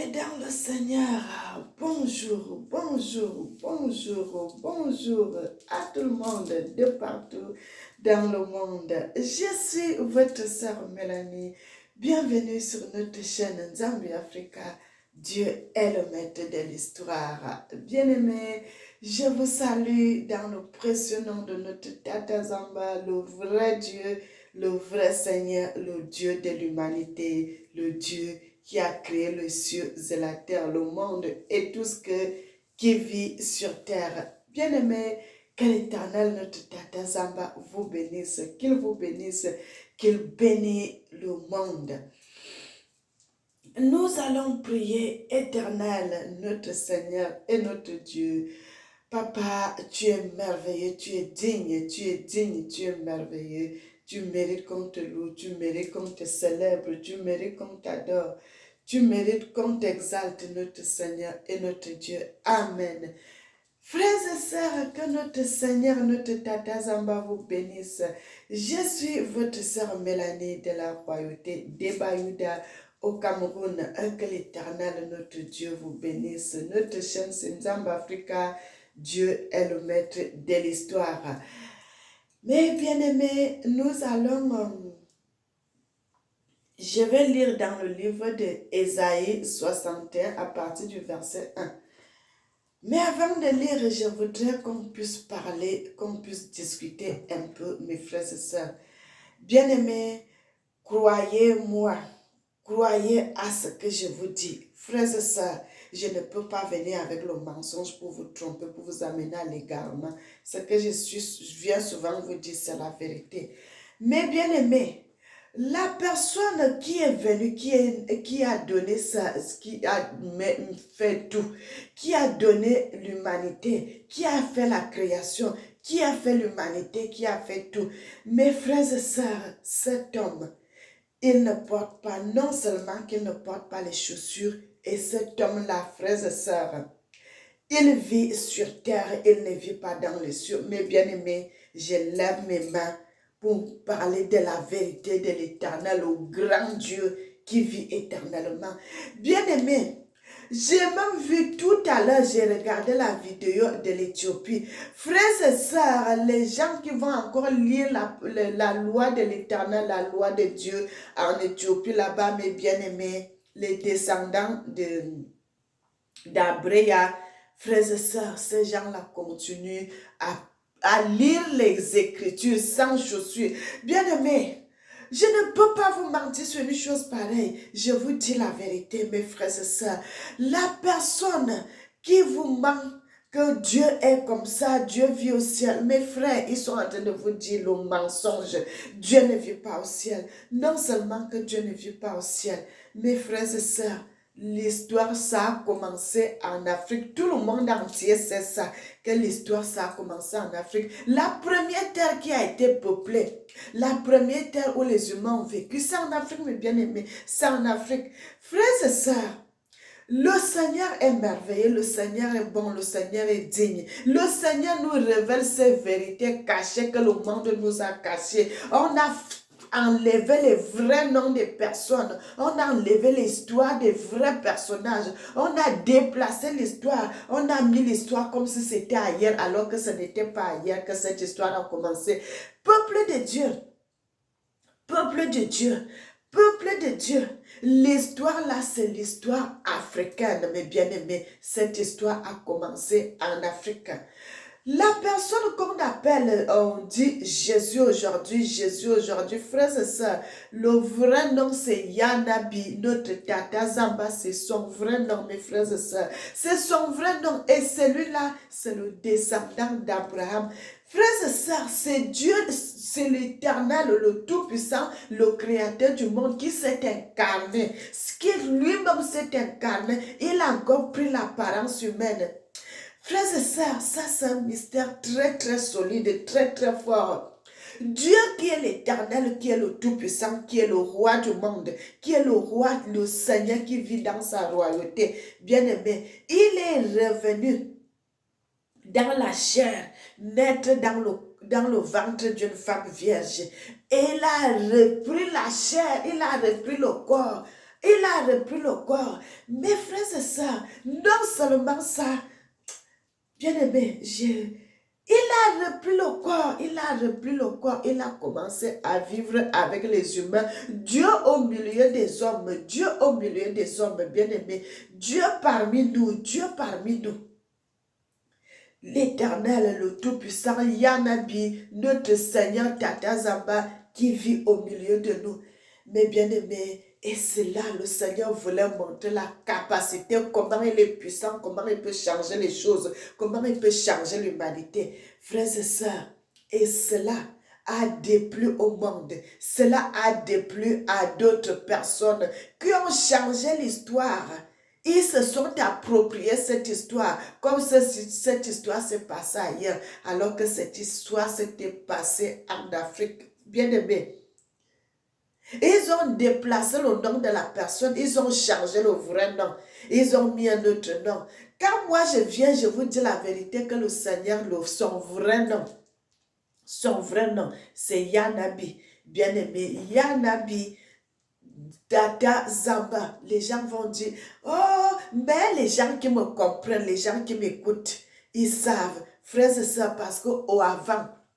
Bien-aimés dans le Seigneur, bonjour, bonjour, bonjour, bonjour à tout le monde de partout dans le monde. Je suis votre sœur Mélanie. Bienvenue sur notre chaîne Nzambi Africa. Dieu est le maître de l'histoire. Bien-aimés, je vous salue dans le précieux nom de notre Tata Zamba, le vrai Dieu, le vrai Seigneur, le Dieu de l'humanité, le Dieu qui a créé les cieux et la terre, le monde et tout ce qui vit sur terre. Bien-aimés, que l'Éternel, notre Tata Zamba, vous bénisse, qu'il vous bénisse, qu'il bénisse le monde. Nous allons prier, Éternel, notre Seigneur et notre Dieu. Papa, tu es merveilleux, tu es digne, tu es digne, tu es merveilleux. Tu mérites qu'on te loue, tu mérites qu'on te célèbre, tu mérites qu'on t'adore. Tu mérites qu'on t'exalte, notre Seigneur et notre Dieu. Amen. Frères et sœurs, que notre Seigneur, notre Tata Zamba vous bénisse. Je suis votre sœur Mélanie de la royauté d'Ebayuda au Cameroun. Que l'Éternel, notre Dieu, vous bénisse. Notre chaîne, c'est Nzamba Africa. Dieu est le maître de l'histoire. Mais bien aimés, nous allons... Je vais lire dans le livre d'Ésaïe 61 à partir du verset 1. Mais avant de lire, je voudrais qu'on puisse parler, qu'on puisse discuter un peu, mes frères et sœurs. Bien-aimés, croyez-moi, croyez à ce que je vous dis. Frères et sœurs, je ne peux pas venir avec le mensonge pour vous tromper, pour vous amener à l'égarement. Ce que je viens souvent vous dire, c'est la vérité. Mais bien-aimés, la personne qui est venue, qui a donné ça, qui a fait tout, qui a donné l'humanité, qui a fait la création, qui a fait l'humanité, qui a fait tout. Mes frères et sœurs, cet homme, il ne porte pas, non seulement qu'il ne porte pas les chaussures, et cet homme-là, frères et sœurs, il vit sur terre, il ne vit pas dans les cieux. Mais bien aimé, je lève mes mains pour parler de la vérité de l'Éternel, au grand Dieu qui vit éternellement. Bien aimé, j'ai même vu tout à l'heure, j'ai regardé la vidéo de l'Éthiopie. Frères et sœurs, les gens qui vont encore lire la loi de l'Éternel, la loi de Dieu en Éthiopie là-bas, mes bien-aimés, les descendants d'Abréa, frères et sœurs, ces gens-là continuent à lire les Écritures sans chaussures. Bien-aimés, je ne peux pas vous mentir sur une chose pareille. Je vous dis la vérité, mes frères et sœurs. La personne qui vous ment, que Dieu est comme ça, Dieu vit au ciel. Mes frères, ils sont en train de vous dire le mensonge. Dieu ne vit pas au ciel. Non seulement que Dieu ne vit pas au ciel, mes frères et sœurs, l'histoire, ça a commencé en Afrique. Tout le monde entier sait ça, que l'histoire, ça a commencé en Afrique. La première terre qui a été peuplée, la première terre où les humains ont vécu, c'est en Afrique, mes bien-aimés, c'est en Afrique. Frères et sœurs, le Seigneur est merveilleux, le Seigneur est bon, le Seigneur est digne. Le Seigneur nous révèle ces vérités cachées que le monde nous a cachées. On a enlevé les vrais noms des personnes. On a enlevé l'histoire des vrais personnages. On a déplacé l'histoire. On a mis l'histoire comme si c'était ailleurs alors que ce n'était pas ailleurs que cette histoire a commencé. Peuple de Dieu, peuple de Dieu, peuple de Dieu. L'histoire là, c'est l'histoire africaine, mes bien-aimés. Cette histoire a commencé en Afrique. La personne qu'on appelle, on dit Jésus aujourd'hui, frères et sœurs, le vrai nom c'est Yanabi, notre Tata Zamba, c'est son vrai nom, mes frères et sœurs. C'est son vrai nom et celui-là, c'est le descendant d'Abraham. Frères et sœurs, c'est Dieu, c'est l'Éternel, le Tout-Puissant, le Créateur du monde qui s'est incarné. Ce qui lui-même s'est incarné, il a encore pris l'apparence humaine. Frères et sœurs, ça c'est un mystère très très solide, très très fort. Dieu qui est l'Éternel, qui est le Tout-Puissant, qui est le roi du monde, qui est le roi, le Seigneur qui vit dans sa royauté, bien-aimé, il est revenu dans la chair, naître dans le ventre d'une femme vierge. Et il a repris la chair, il a repris le corps. Il a repris le corps. Mes frères et sœurs, non seulement ça, bien-aimé, il a repris le corps, il a repris le corps, il a commencé à vivre avec les humains. Dieu au milieu des hommes, Dieu au milieu des hommes, bien-aimé, Dieu parmi nous, Dieu parmi nous. L'Éternel, le Tout-Puissant, Yanabi, notre Seigneur Tata Zamba, qui vit au milieu de nous. Mais bien-aimés, et c'est là le Seigneur voulait montrer la capacité, comment il est puissant, comment il peut changer les choses, comment il peut changer l'humanité. Frères et sœurs, et cela a déplu au monde, cela a déplu à d'autres personnes qui ont changé l'histoire. Ils se sont appropriés cette histoire, comme cette histoire s'est passée ailleurs, alors que cette histoire s'était passée en Afrique. Bien-aimé, ils ont déplacé le nom de la personne, ils ont changé le vrai nom, ils ont mis un autre nom. Quand moi je viens, je vous dis la vérité que le Seigneur, son vrai nom, c'est Yanabi. Bien-aimé, Yanabi, Dada Zamba. Les gens vont dire, oh, mais les gens qui me comprennent, les gens qui m'écoutent, ils savent, frères et sœurs, parce que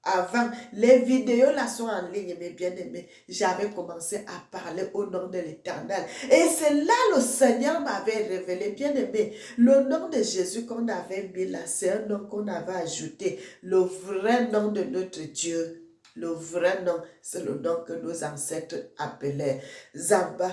avant, les vidéos là sont en ligne, mes bien-aimés. J'avais commencé à parler au nom de l'Éternel. Et c'est là le Seigneur m'avait révélé, bien-aimé, le nom de Jésus qu'on avait mis là, c'est un nom qu'on avait ajouté, le vrai nom de notre Dieu. Le vrai nom, c'est le nom que nos ancêtres appelaient Zamba.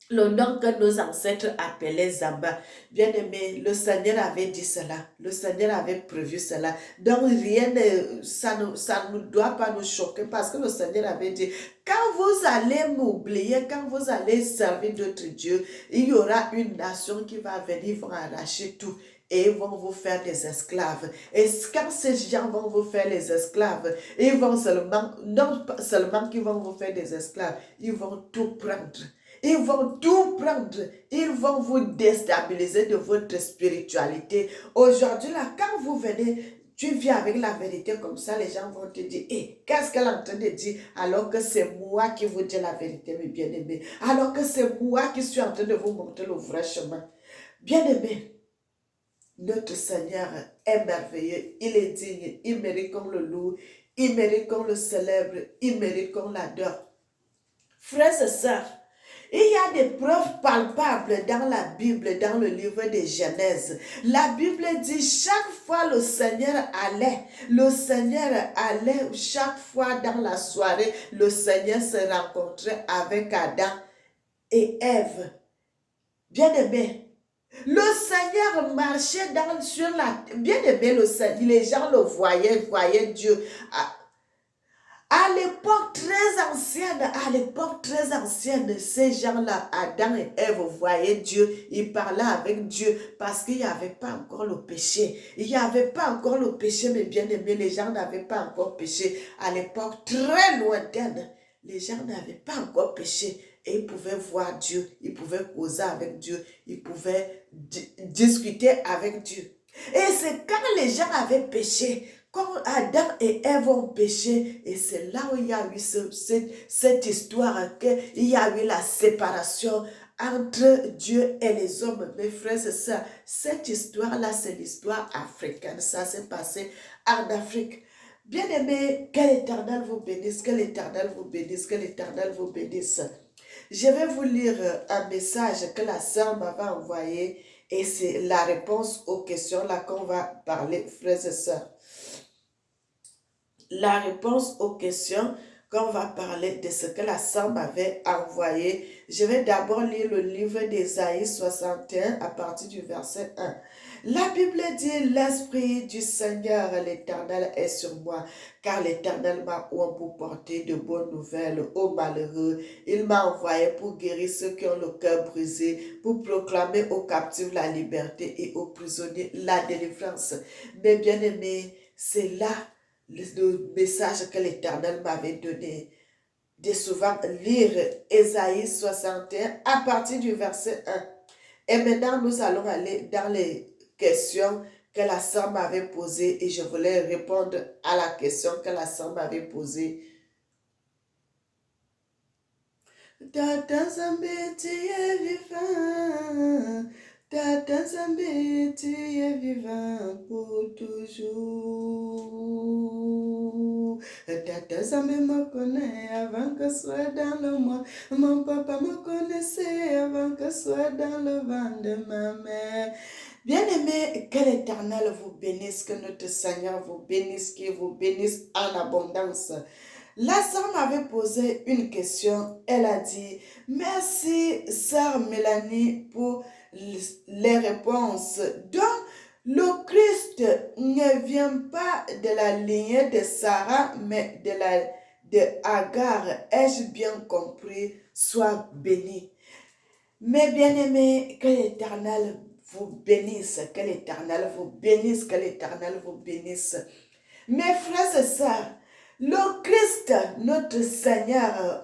Le nom que nos ancêtres appelaient Zamba. Bien-aimé, le Seigneur avait dit cela. Le Seigneur avait prévu cela. Donc, rien ça ne doit pas nous choquer parce que le Seigneur avait dit, quand vous allez m'oublier, quand vous allez servir d'autres dieux, il y aura une nation qui va venir, ils vont arracher tout. Et ils vont vous faire des esclaves. Et quand ces gens vont vous faire les esclaves, ils vont seulement, non seulement qu'ils vont vous faire des esclaves, ils vont tout prendre. Ils vont tout prendre. Ils vont vous déstabiliser de votre spiritualité. Aujourd'hui, là, quand vous venez, tu viens avec la vérité comme ça, les gens vont te dire, hé, qu'est-ce qu'elle est en train de dire? Alors que c'est moi qui vous dis la vérité, mes bien-aimés. Alors que c'est moi qui suis en train de vous montrer le vrai chemin. Bien-aimés, notre Seigneur est merveilleux. Il est digne. Il mérite qu'on le loue. Il mérite qu'on le célèbre. Il mérite qu'on l'adore. Frères et sœurs, il y a des preuves palpables dans la Bible, dans le livre de Genèse. La Bible dit chaque fois le Seigneur allait chaque fois dans la soirée, le Seigneur se rencontrait avec Adam et Ève. Bien-aimé, le Seigneur marchait sur la... Bien-aimé, les gens le voyaient Dieu. À l'époque très ancienne, ces gens-là, Adam et Ève voyaient Dieu, ils parlaient avec Dieu parce qu'il n'y avait pas encore le péché. Il n'y avait pas encore le péché, mes bien-aimés, les gens n'avaient pas encore péché. À l'époque très lointaine, les gens n'avaient pas encore péché et ils pouvaient voir Dieu, ils pouvaient causer avec Dieu, ils pouvaient discuter avec Dieu. Et c'est quand les gens avaient péché, quand Adam et Ève ont péché, et c'est là où il y a eu cette histoire, qu'il y a eu la séparation entre Dieu et les hommes. Mes frères et sœurs, cette histoire-là, c'est l'histoire africaine. Ça s'est passé en Afrique. Bien-aimés, que l'Éternel vous bénisse, que l'Éternel vous bénisse, que l'Éternel vous bénisse. Je vais vous lire un message que la sœur m'avait envoyé et c'est la réponse aux questions là qu'on va parler, frères et sœurs. La réponse aux questions qu'on va parler de ce que la sœur m'avait envoyé. Je vais d'abord lire le livre d'Ésaïe 61 à partir du verset 1. La Bible dit, l'Esprit du Seigneur l'Éternel est sur moi, car l'Éternel m'a oint pour porter de bonnes nouvelles aux malheureux. Il m'a envoyé pour guérir ceux qui ont le cœur brisé, pour proclamer aux captifs la liberté et aux prisonniers la délivrance. Mes bien-aimés, c'est là le message que l'Éternel m'avait donné, de souvent lire Ésaïe 61 à partir du verset 1. Et maintenant, nous allons aller dans les questions que la sœur m'avait posées et je voulais répondre à la question que la sœur m'avait posée. Tata Nzambe, tu es vivant. Tata Nzambe, tu es vivant pour toujours. Tata Nzambe me connaît avant que soit dans le monde. Mon papa me connaissait avant que soit dans le ventre de ma mère. Bien-aimé, que l'Éternel vous bénisse, que notre Seigneur vous bénisse, qu'il vous bénisse en abondance. La sœur m'avait posé une question. Elle a dit, merci, sœur Mélanie, pour les réponses. Donc, le Christ ne vient pas de la lignée de Sarah, mais de Agar. Ai-je bien compris? Sois béni. Mes bien-aimés, que l'Éternel vous bénisse, que l'Éternel vous bénisse, que l'Éternel vous bénisse. Mes frères et sœurs, le Christ, notre Seigneur,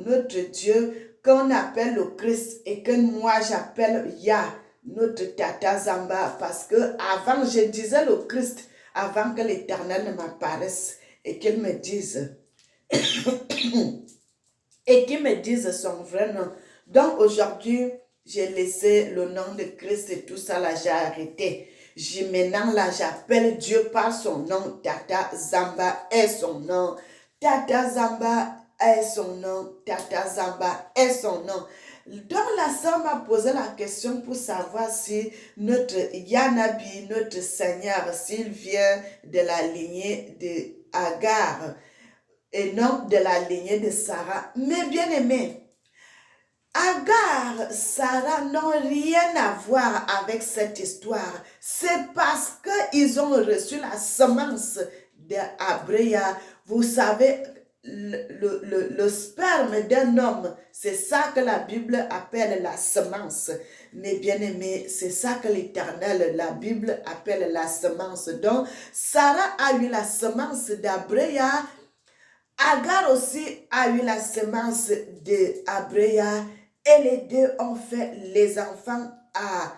notre Dieu, qu'on appelle le Christ et que moi j'appelle Yah, notre Tata Zamba, parce que avant je disais le Christ, avant que l'Éternel ne m'apparaisse et qu'il me dise, et qu'il me dise son vrai nom. Donc aujourd'hui, j'ai laissé le nom de Christ et tout ça là, j'ai arrêté. Maintenant là, j'appelle Dieu par son nom. Tata Zamba est son nom. Tata Zamba est son nom. Tata Zamba est son nom. Donc la sœur m'a posé la question pour savoir si notre Yanabi, notre Seigneur, s'il vient de la lignée de Agar et non de la lignée de Sarah. Mais bien aimé, Agar, Sarah n'ont rien à voir avec cette histoire. C'est parce qu'ils ont reçu la semence d'Abréa. Vous savez, le sperme d'un homme, c'est ça que la Bible appelle la semence. Mais bien aimé, c'est ça que l'Éternel, la Bible appelle la semence. Donc, Sarah a eu la semence d'Abréa. Agar aussi a eu la semence d'Abréa et les deux ont fait les enfants à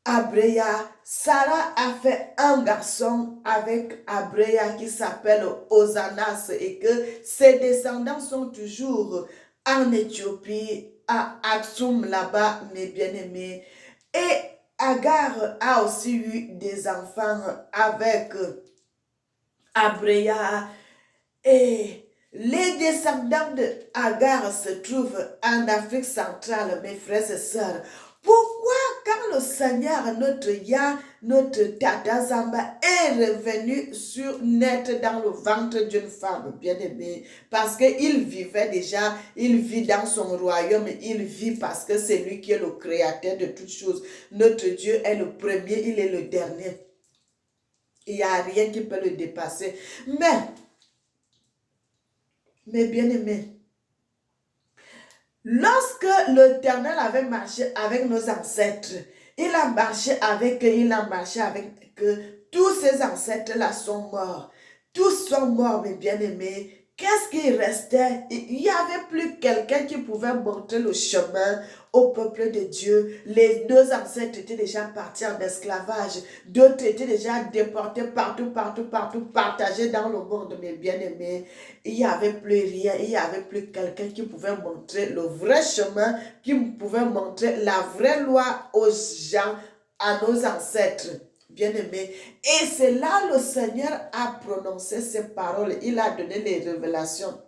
Abréa. Sarah a fait un garçon avec Abréa qui s'appelle Osanas et que ses descendants sont toujours en Éthiopie, à Aksum là-bas, mes bien-aimés. Et Agar a aussi eu des enfants avec Abréa et les descendants de Agar se trouvent en Afrique centrale, mes frères et sœurs. Pourquoi quand le Seigneur, notre Yah, notre Tata Zamba est revenu sur naître dans le ventre d'une femme bien-aimée? Parce qu'il vivait déjà, il vit dans son royaume, il vit parce que c'est lui qui est le créateur de toutes choses. Notre Dieu est le premier, il est le dernier. Il n'y a rien qui peut le dépasser. Mais bien-aimés, lorsque l'Éternel avait marché avec nos ancêtres, il a marché avec eux, il a marché avec eux, tous ces ancêtres-là sont morts. Tous sont morts, mes bien-aimés. Qu'est-ce qui restait? Il n'y avait plus quelqu'un qui pouvait montrer le chemin au peuple de Dieu. Les deux ancêtres étaient déjà partis en esclavage. D'autres étaient déjà déportés partout, partout, partout, partagés dans le monde, mes bien-aimés. Il n'y avait plus rien, il n'y avait plus quelqu'un qui pouvait montrer le vrai chemin, qui pouvait montrer la vraie loi aux gens, à nos ancêtres. Bien-aimés. Et c'est là le Seigneur a prononcé ces paroles. Il a donné les révélations.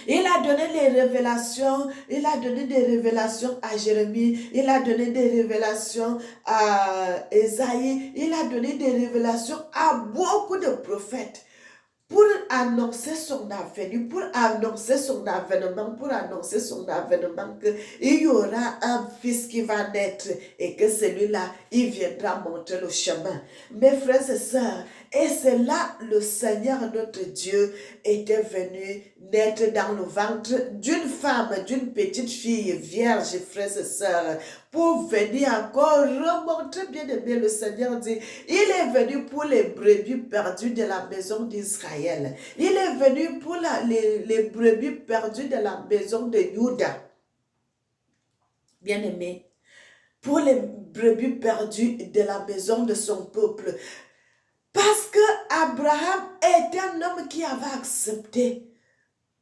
Il a donné les révélations, il a donné des révélations à Jérémie, il a donné des révélations à Esaïe, il a donné des révélations à beaucoup de prophètes pour annoncer son avenir, pour annoncer son avènement, pour annoncer son avènement qu'il y aura un fils qui va naître et que celui-là, il viendra montrer le chemin. Mes frères et sœurs, et c'est là le Seigneur notre Dieu était venu naître dans le ventre d'une femme, d'une petite fille vierge, frères et sœurs, pour venir encore remontrer bien aimé. Le Seigneur dit, il est venu pour les brebis perdues de la maison d'Israël. Il est venu pour les brebis perdues de la maison de Juda. Bien aimé, pour les brebis perdues de la maison de son peuple. Parce que Abraham était un homme qui avait accepté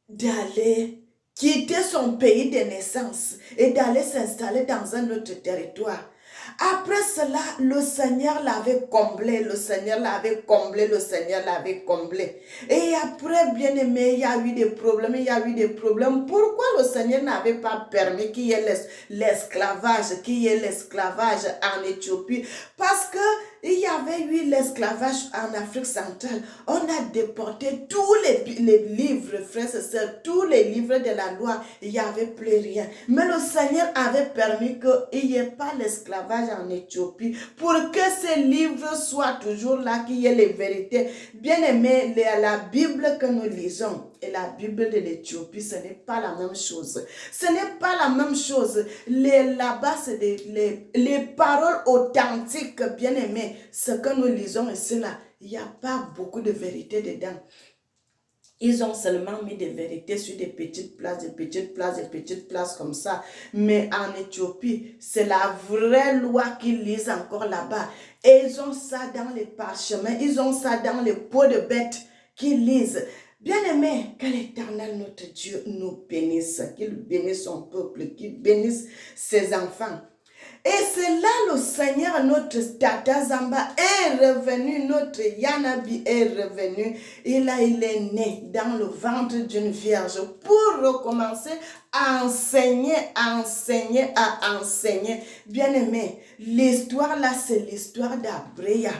d'aller quitter son pays de naissance et d'aller s'installer dans un autre territoire. Après cela, le Seigneur l'avait comblé, le Seigneur l'avait comblé, le Seigneur l'avait comblé. Et après, bien aimé, il y a eu des problèmes, il y a eu des problèmes. Pourquoi le Seigneur n'avait pas permis qu'il y ait l'esclavage, en Éthiopie? Parce que il y avait eu l'esclavage en Afrique centrale. On a déporté tous les livres, frères et sœurs, tous les livres de la loi. Il n'y avait plus rien. Mais le Seigneur avait permis qu'il n'y ait pas l'esclavage en Éthiopie pour que ces livres soient toujours là, qu'il y ait les vérités. Bien aimé, la Bible que nous lisons et la Bible de l'Éthiopie, ce n'est pas la même chose. Ce n'est pas la même chose. Là-bas, c'est les paroles authentiques, bien aimées. Ce que nous lisons ici, là, il n'y a pas beaucoup de vérité dedans. Ils ont seulement mis des vérités sur des petites places comme ça. Mais en Éthiopie, c'est la vraie loi qu'ils lisent encore là-bas. Et ils ont ça dans les parchemins, ils ont ça dans les peaux de bêtes qu'ils lisent. Bien-aimé, que l'Éternel, notre Dieu, nous bénisse, qu'il bénisse son peuple, qu'il bénisse ses enfants. Et c'est là le Seigneur, notre Tata Zamba, est revenu, notre Yanabi est revenu. Et là, il est né dans le ventre d'une vierge pour recommencer à enseigner. Bien-aimé, l'histoire là, c'est l'histoire d'Abreya.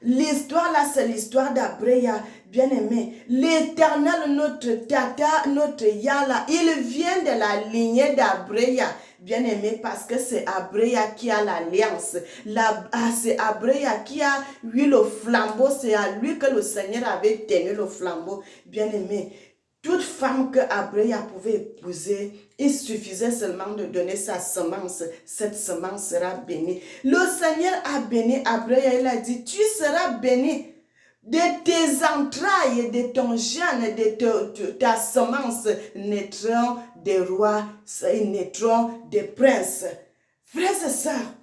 L'histoire là, c'est l'histoire d'Abreya, bien-aimé. L'Éternel, notre Tata, notre Yala, il vient de la lignée d'Abreya, bien-aimé, parce que c'est Abreya qui a l'alliance. C'est Abreya qui a eu le flambeau, c'est à lui que le Seigneur avait tenu le flambeau, bien-aimé. Toute femme que Abreya pouvait épouser, il suffisait seulement de donner sa semence. Cette semence sera bénie. Le Seigneur a béni Abreya. Il a dit, tu seras béni. De tes entrailles et de ton gène, de ta semence, naîtront des rois, naîtront des princes. Frères et sœurs,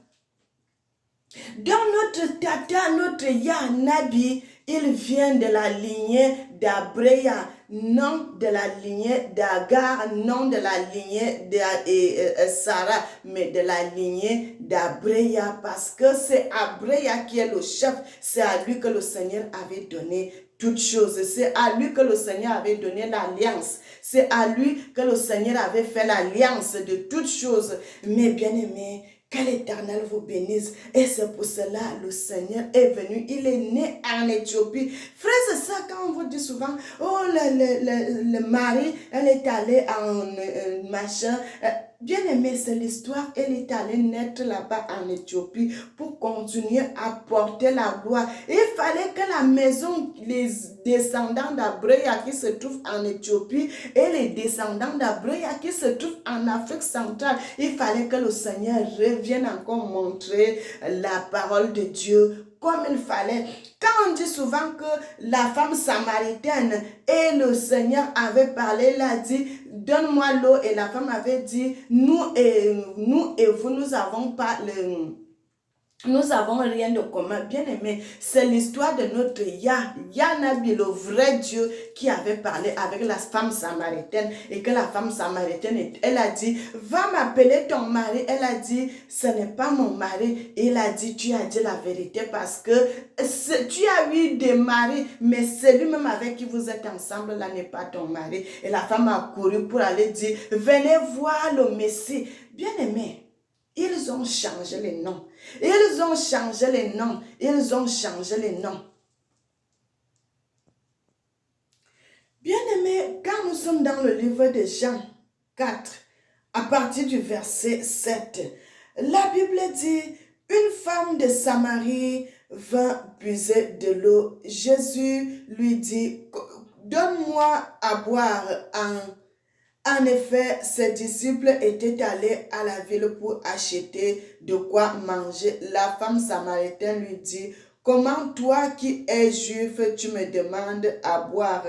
dans notre tata, notre Yanabi, il vient de la lignée d'Abreya, non de la lignée d'Agar, non de la lignée de Sarah, mais de la lignée d'Abreya, parce que c'est Abreya qui est le chef, c'est à lui que le Seigneur avait donné toutes choses, c'est à lui que le Seigneur avait donné l'alliance, c'est à lui que le Seigneur avait fait l'alliance de toutes choses. Mais bien aimé, que l'Éternel vous bénisse. Et c'est pour cela le Seigneur est venu. Il est né en Éthiopie. Frère, c'est ça quand on vous dit souvent, oh, le mari, elle est allée en machin. Bien aimé, c'est l'histoire. Elle est allée naître là-bas en Éthiopie pour continuer à porter la gloire. Il fallait que la maison, les descendants d'Abreya qui se trouvent en Éthiopie et les descendants d'Abreya qui se trouvent en Afrique centrale, il fallait que le Seigneur revienne encore montrer la parole de Dieu comme il fallait. Quand on dit souvent que la femme samaritaine et le Seigneur avaient parlé, il a dit, donne-moi l'eau, et la femme avait dit, nous et vous, nous n'avons pas nous avons rien de commun, bien aimé. C'est l'histoire de notre Yanabi, le vrai Dieu, qui avait parlé avec la femme samaritaine, et que la femme samaritaine, elle a dit, va m'appeler ton mari. Elle a dit, ce n'est pas mon mari. Et il a dit, tu as dit la vérité parce que tu as eu des maris, mais celui-même avec qui vous êtes ensemble là n'est pas ton mari. Et la femme a couru pour aller dire, venez voir le Messie. Bien aimé. Ils ont changé les noms. Ils ont changé les noms. Ils ont changé les noms. Bien-aimés, quand nous sommes dans le livre de Jean 4, à partir du verset 7, la Bible dit, une femme de Samarie vint puiser de l'eau. Jésus lui dit, donne-moi à boire. En effet, ses disciples étaient allés à la ville pour acheter de quoi manger. La femme samaritaine lui dit, comment toi qui es juif, tu me demandes à boire,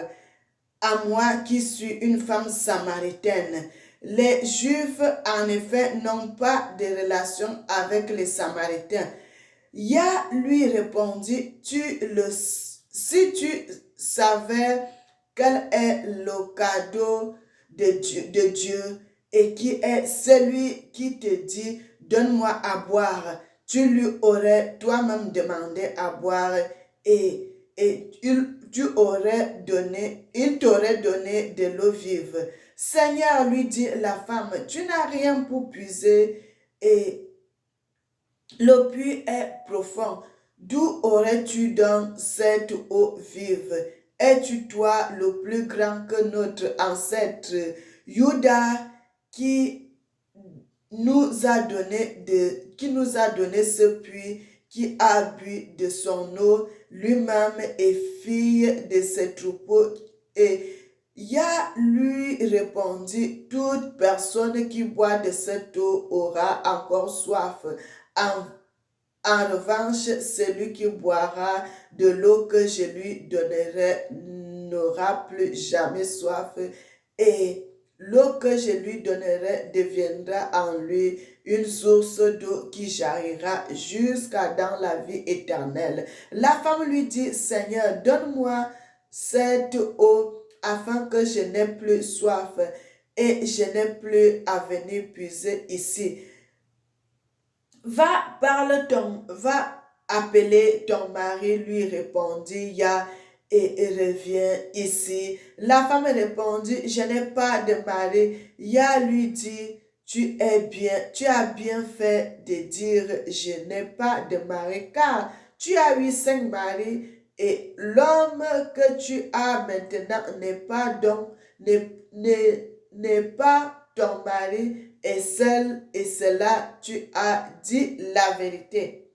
à moi qui suis une femme samaritaine? Les Juifs, en effet, n'ont pas de relation avec les Samaritains. Ya lui répondit, si tu savais quel est le cadeau de Dieu et qui est celui qui te dit, donne-moi à boire, tu lui aurais toi-même demandé à boire et il t'aurait donné de l'eau vive. Seigneur, lui dit la femme, tu n'as rien pour puiser et le puits est profond. D'où aurais-tu donc cette eau vive? Es-tu toi le plus grand que notre ancêtre Judas qui qui nous a donné ce puits, qui a bu de son eau lui-même et fille de ses troupeaux? Et Yah lui répondit, toute personne qui boit de cette eau aura encore soif. En en revanche, celui qui boira de l'eau que je lui donnerai n'aura plus jamais soif, et l'eau que je lui donnerai deviendra en lui une source d'eau qui jaillira jusqu'à dans la vie éternelle. La femme lui dit, Seigneur, donne-moi cette eau afin que je n'ai plus soif et je n'ai plus à venir puiser ici. Va appeler ton mari, lui répondit Yah, et reviens ici. La femme répondit, je n'ai pas de mari. Yah lui dit, tu as bien fait de dire, je n'ai pas de mari, car tu as eu 5 maris, et l'homme que tu as maintenant n'est pas ton mari, et cela, tu as dit la vérité.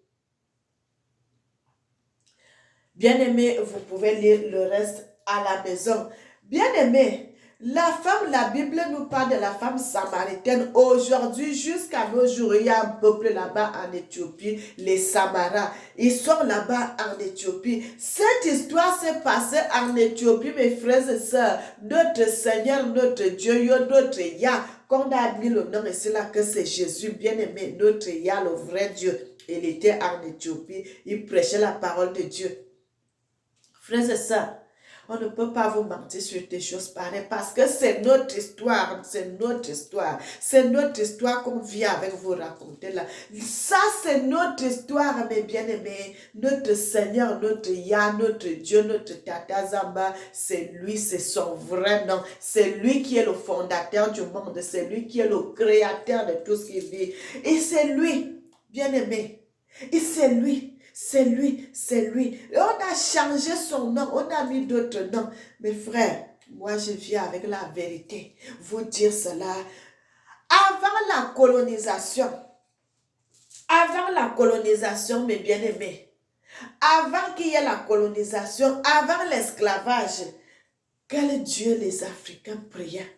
Bien-aimé, vous pouvez lire le reste à la maison. Bien-aimé, la Bible nous parle de la femme samaritaine. Aujourd'hui, jusqu'à nos jours, il y a un peuple là-bas en Éthiopie, les Samaras. Ils sont là-bas en Éthiopie. Cette histoire s'est passée en Éthiopie, mes frères et sœurs. Notre Seigneur, notre Dieu, notre Yah, qu'on a mis le nom, et c'est là que c'est Jésus, bien-aimé, notre Yah, le vrai Dieu. Il était en Éthiopie, il prêchait la parole de Dieu. Frères et sœurs, on ne peut pas vous mentir sur des choses pareilles parce que c'est notre histoire, c'est notre histoire. C'est notre histoire qu'on vient avec vous raconter là. Ça, c'est notre histoire, mes bien-aimés. Notre Seigneur, notre Yah, notre Dieu, notre Tata Zamba, c'est lui, c'est son vrai nom. C'est lui qui est le fondateur du monde. C'est lui qui est le créateur de tout ce qui vit. Et c'est lui, bien-aimé. Et c'est lui. C'est lui, c'est lui. Et on a changé son nom, on a mis d'autres noms. Mes frères, moi je viens avec la vérité. Vous dire cela. Avant la colonisation, mes bien-aimés, avant qu'il y ait la colonisation, avant l'esclavage, quel Dieu les Africains priaient?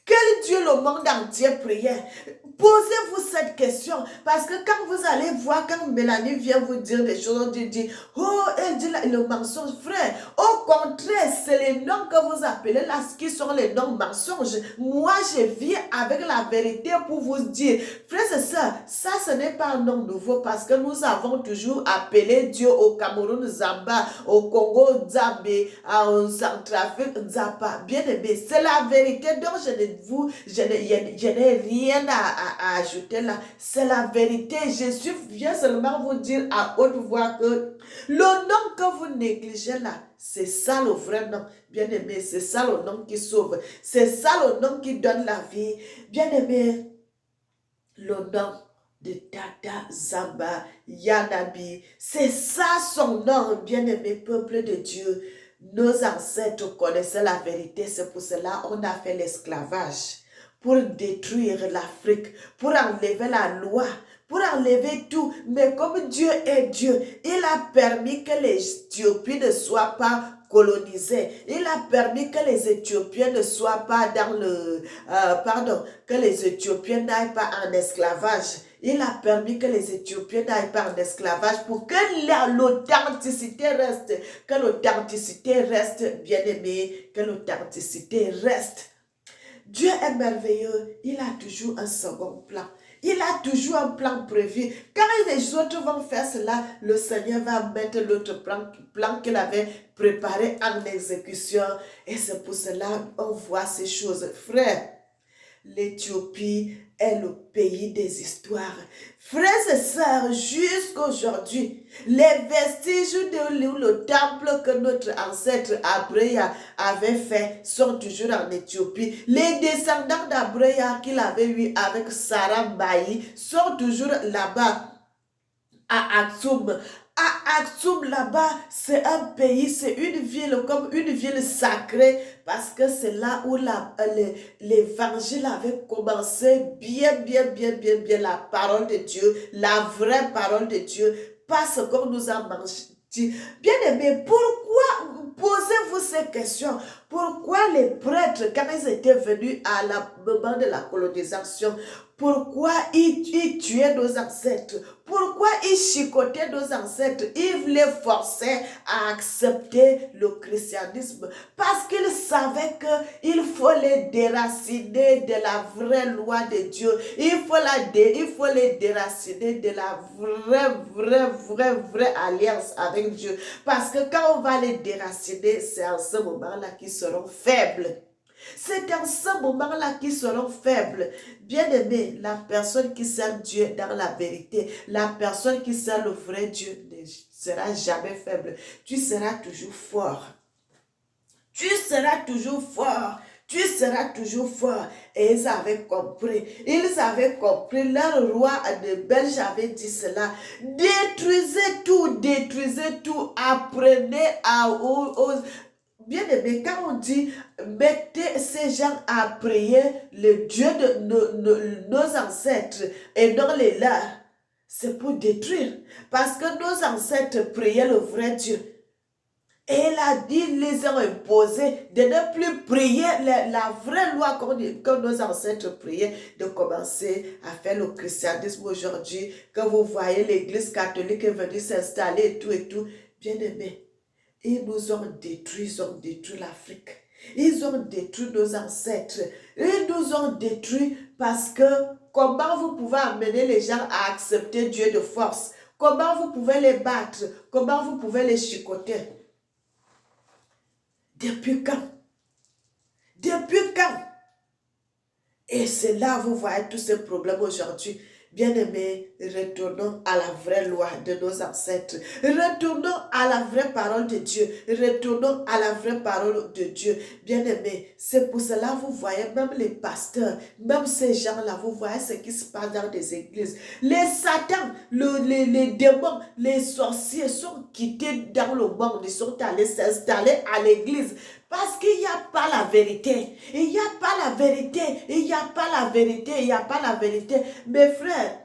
Quel Dieu le monde entier priait? Posez-vous cette question, parce que quand vous allez voir, quand Mélanie vient vous dire des choses, on dit, oh, elle dit le mensonge, frère. Au contraire, c'est les noms que vous appelez là, qui sont les noms mensonges. Moi, je viens avec la vérité pour vous dire, frères et sœurs, ça, ce n'est pas un nom nouveau, parce que nous avons toujours appelé Dieu au Cameroun, Zamba, au Congo, Zambé, en Centrafrique, Zapa. Bien aimé, c'est la vérité, donc je n'ai rien à ajouter là. C'est la vérité. Je viens seulement vous dire à haute voix que le nom que vous négligez là, c'est ça le vrai nom. Bien aimé, c'est ça le nom qui sauve. C'est ça le nom qui donne la vie. Bien aimé, le nom de Tata Zamba Yanabi. C'est ça son nom, bien aimé peuple de Dieu. Nos ancêtres connaissaient la vérité, c'est pour cela qu'on a fait l'esclavage. Pour détruire l'Afrique, pour enlever la loi, pour enlever tout. Mais comme Dieu est Dieu, il a permis que les Éthiopiens ne soient pas colonisés. Il a permis que les Éthiopiens ne soient pas dans que les Éthiopiens n'aillent pas en esclavage. Il a permis que les Éthiopiens n'aillent pas en esclavage pour que l'authenticité reste. Que l'authenticité reste, bien-aimé, que l'authenticité reste. Dieu est merveilleux, il a toujours un second plan. Il a toujours un plan prévu. Quand les autres vont faire cela, le Seigneur va mettre l'autre plan qu'il avait préparé en exécution. Et c'est pour cela qu'on voit ces choses. Frère, l'Éthiopie est le pays des histoires. Frères et sœurs, jusqu'à aujourd'hui, les vestiges de le temple que notre ancêtre Abreya avait fait sont toujours en Éthiopie. Les descendants d'Abreya qu'il avait eu avec Sarah Bayi sont toujours là-bas à Aksum. À Aksum, là-bas, c'est un pays, c'est une ville comme une ville sacrée parce que c'est là où l'évangile avait commencé bien, la parole de Dieu, la vraie parole de Dieu, pas ce qu'on nous a menti. Bien aimé, pourquoi, posez-vous ces questions, pourquoi les prêtres, quand ils étaient venus à la moment de la colonisation, pourquoi ils tuaient nos ancêtres? Pourquoi ils chicotaient nos ancêtres? Ils les forçaient à accepter le christianisme. Parce qu'ils savaient qu'il faut les déraciner de la vraie loi de Dieu. Il faut les déraciner de la vraie alliance avec Dieu. Parce que quand on va les déraciner, c'est en ce moment-là qu'ils seront faibles. C'est en ce moment-là qu'ils seront faibles. Bien-aimé, la personne qui sert Dieu dans la vérité, la personne qui sert le vrai Dieu ne sera jamais faible. Tu seras toujours fort. Tu seras toujours fort. Tu seras toujours fort. Et ils avaient compris. Ils avaient compris. Leur roi de Belge avait dit cela. Détruisez tout. Apprenez aux bien aimé, quand on dit mettez ces gens à prier le Dieu de nos ancêtres et non les leurs, c'est pour détruire. Parce que nos ancêtres priaient le vrai Dieu. Et il a dit, ils les ont imposés de ne plus prier la vraie loi que nos ancêtres priaient, de commencer à faire le christianisme aujourd'hui. Quand vous voyez l'église catholique est venue s'installer et tout, bien aimé. Ils nous ont détruit l'Afrique. Ils ont détruit nos ancêtres. Ils nous ont détruits parce que comment vous pouvez amener les gens à accepter Dieu de force? Comment vous pouvez les battre? Comment vous pouvez les chicoter? Depuis quand? Depuis quand? Et c'est là vous voyez tous ces problèmes aujourd'hui. Bien-aimés, retournons à la vraie loi de nos ancêtres. Retournons à la vraie parole de Dieu. Retournons à la vraie parole de Dieu. Bien-aimés, c'est pour cela vous voyez même les pasteurs, même ces gens-là, vous voyez ce qui se passe dans des églises. Les satans, les démons, les sorciers sont quittés dans le monde. Ils sont allés s'installer à l'église. Parce qu'il n'y a pas la vérité. Il n'y a pas la vérité. Il n'y a pas la vérité. Il n'y a pas la vérité. Mes frères,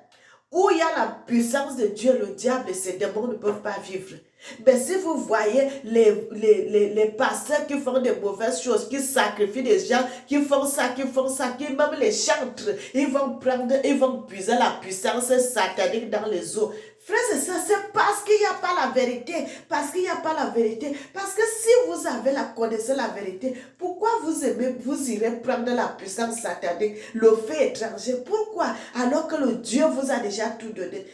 où il y a la puissance de Dieu, le diable et ses démons ne peuvent pas vivre. Mais si vous voyez les pasteurs qui font des mauvaises choses, qui sacrifient des gens, qui font ça, qui même les chantres, ils vont puiser la puissance satanique dans les eaux. Frères et sœurs, c'est parce qu'il n'y a pas la vérité. Parce qu'il n'y a pas la vérité. Parce que si vous avez connaissez la vérité, pourquoi vous irez prendre la puissance satanique, le fait étranger? Pourquoi? Alors que le Dieu vous a déjà tout donné.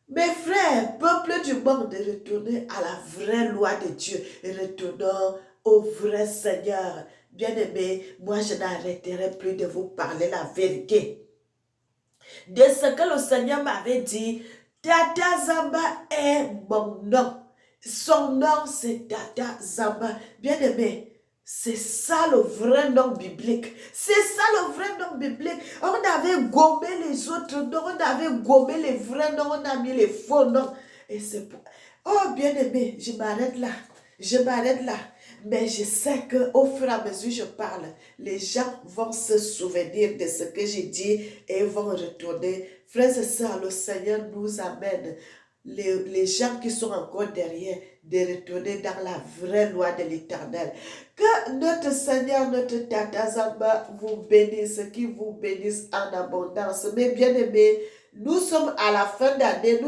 Mes frères, peuple du monde, retournez à la vraie loi de Dieu. Retournons au vrai Seigneur. Bien-aimés, moi je n'arrêterai plus de vous parler la vérité. De ce que le Seigneur m'avait dit, Tata Zamba est mon nom. Son nom, c'est Tata Zamba. Bien-aimé, c'est ça le vrai nom biblique. C'est ça le vrai nom biblique. On avait gommé les autres noms, on avait gommé les vrais noms, on a mis les faux noms. Et c'est pour... Oh, bien-aimé, je m'arrête là. Je m'arrête là. Mais je sais qu'au fur et à mesure que je parle, les gens vont se souvenir de ce que j'ai dit et vont retourner. Frères et sœurs, le Seigneur nous amène, les gens qui sont encore derrière, de retourner dans la vraie loi de l'Éternel. Que notre Seigneur, notre Tata Zamba vous bénisse, qu'il vous bénisse en abondance. Mais bien aimés, nous sommes à la fin d'année,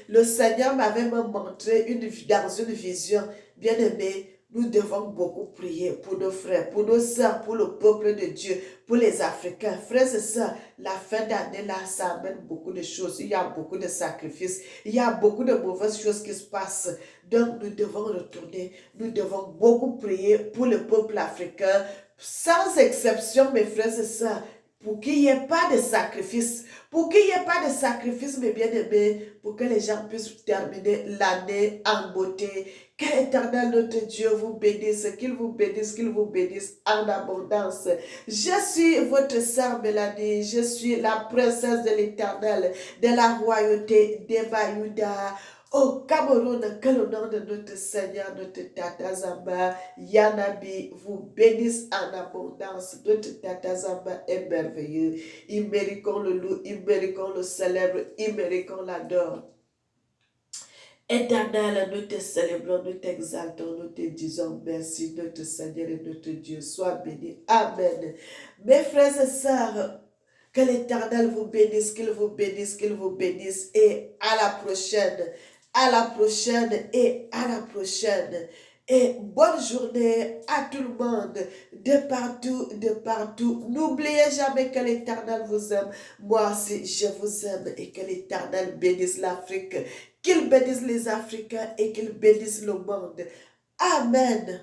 Le Seigneur m'avait montré dans une vision. Bien-aimé, nous devons beaucoup prier pour nos frères, pour nos sœurs, pour le peuple de Dieu, pour les Africains. Frères et sœurs, la fin d'année là, ça amène beaucoup de choses. Il y a beaucoup de sacrifices. Il y a beaucoup de mauvaises choses qui se passent. Donc, nous devons retourner. Nous devons beaucoup prier pour le peuple africain. Sans exception, mes frères et sœurs, pour qu'il n'y ait pas de sacrifice. Pour qu'il n'y ait pas de sacrifice, mes bien-aimés, pour que les gens puissent terminer l'année en beauté. Que l'Éternel notre Dieu vous bénisse, qu'il vous bénisse en abondance. Je suis votre sœur Mélanie, je suis la princesse de l'Éternel, de la royauté d'Ebayuda. Au Cameroun, que le nom de notre Seigneur, notre Tata Zamba, Yanabi, vous bénisse en abondance. Notre Tata Zamba est merveilleux. Il mérite qu'on le loue, il mérite qu'on le célèbre, il mérite qu'on l'adore. Éternel, nous te célébrons, nous t'exaltons, nous te disons merci, notre Seigneur et notre Dieu. Sois béni. Amen. Mes frères et sœurs, que l'Éternel vous bénisse, qu'il vous bénisse, qu'il vous bénisse. Et à la prochaine, à la prochaine et à la prochaine. Et bonne journée à tout le monde, de partout, de partout. N'oubliez jamais que l'Éternel vous aime. Moi aussi, je vous aime et que l'Éternel bénisse l'Afrique, qu'il bénisse les Africains et qu'il bénisse le monde. Amen.